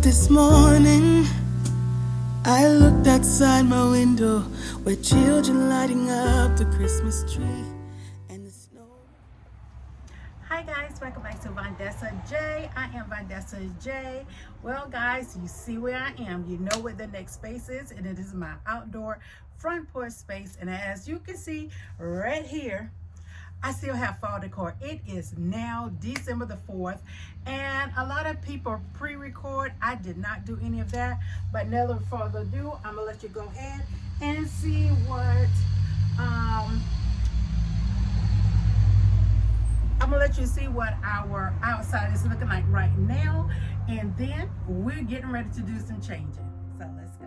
this morning, I looked outside my window where children lighting up the Christmas tree and the snow. Hi guys, welcome back to Vondessa J. I am Vondessa J. Well guys, you see where I am. You know where the next space is, and it is my outdoor front porch space. And as you can see right here, I still have fall decor. It is now December the 4th, and a lot of people pre-record. I did not do any of that, but no further ado, I'm gonna let you go ahead and see what I'm gonna let you see what our outside is looking like right now, and then we're getting ready to do some changing. So let's go.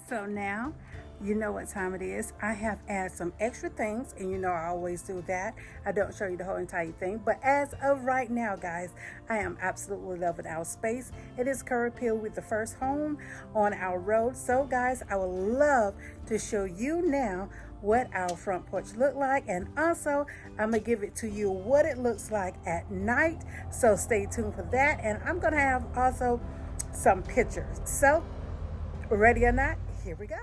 So now you know what time it is. I have added some extra things, and you know I always do that. I don't show you the whole entire thing, but as of right now, guys, I am absolutely loving our space. It is Curry Pill with the first home on our road. So guys, I would love to show you now what our front porch look like, and also I'm gonna give it to you what it looks like at night. So stay tuned for that, and I'm gonna have also some pictures. So ready or not, here we go.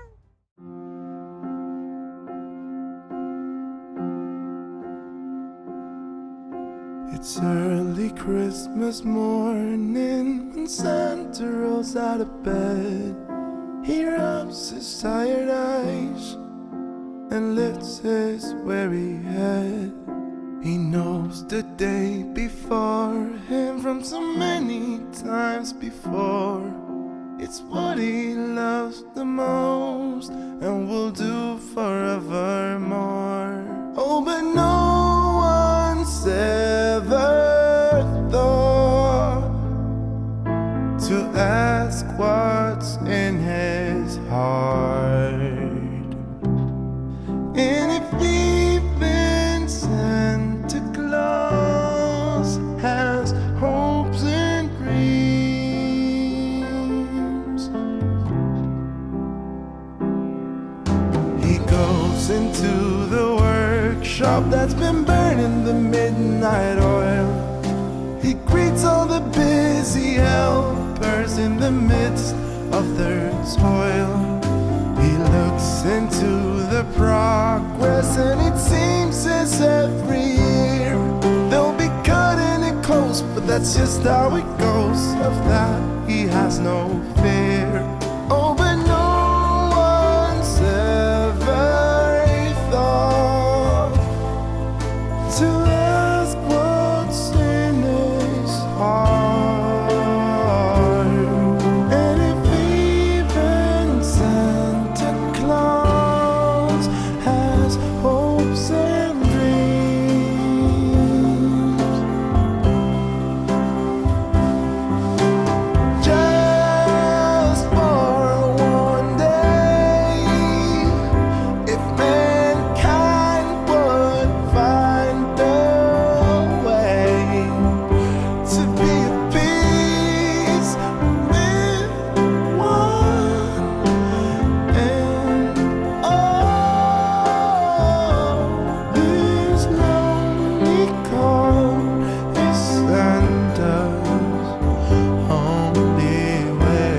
It's early Christmas morning when Santa rolls out of bed. He rubs his tired eyes and lifts his weary head. He knows the day before him from so many times before. It's what he loves the most and will do forevermore. Oh, but no one's ever thought to ask what's in his heart. And if even Santa Claus has hopes and dreams, he goes into the workshop that's been burning the midnight oil. He greets all the busy helpers in the midst of their toil. He looks into the progress, and it seems as every year they'll be cutting it close, but that's just how it goes. Of that he has no fear. Oh, but no one's ever thought to ask what's in his heart. And if even Santa Claus has hopes and dreams, just for one day, if mankind would find a way to be at peace with one and all, this lonely call is Santa's only way.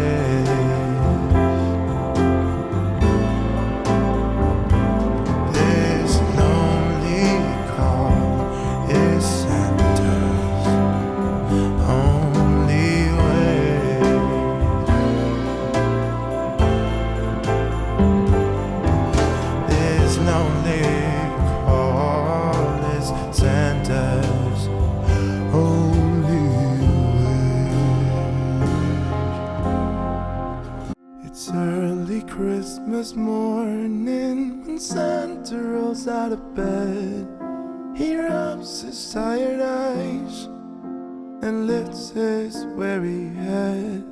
This lonely call is Santa's only way. This lonely call is Santa's only way. It's early Christmas morning when Santa rolls out of bed. He rubs his tired eyes and lifts his weary head.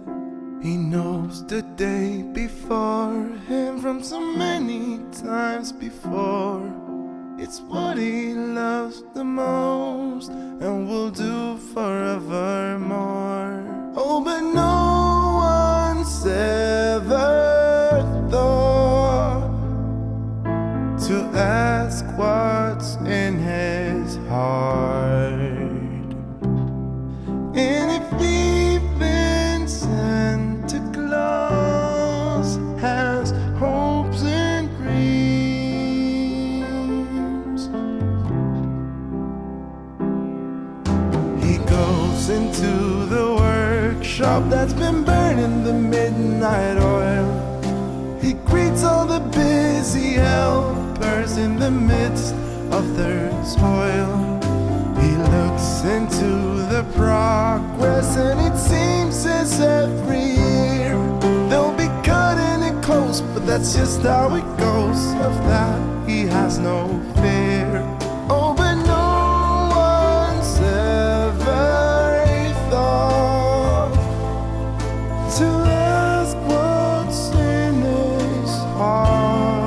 He knows the day before him from so many times before. It's what he loves the most and will do forevermore. Oh, but no one's ever thought to ask what's in his heart. And if even Santa Claus has hopes and dreams, he goes into the workshop that's been burning the midnight oil. He greets all the busy helpers in the midst of their toil. He looks into the progress, and it seems as every year they'll be cutting it close, but that's just how it goes. Of that he has no fear. Oh, but no one's ever thought to ask what's in his heart.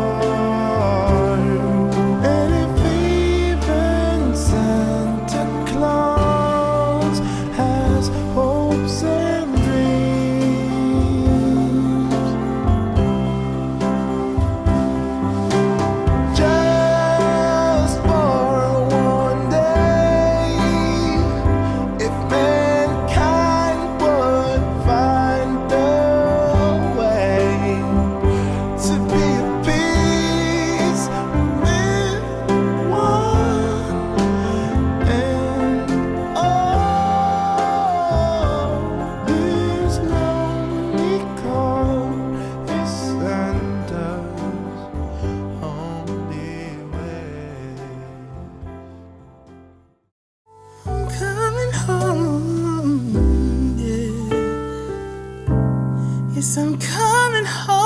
Yes, I'm coming home.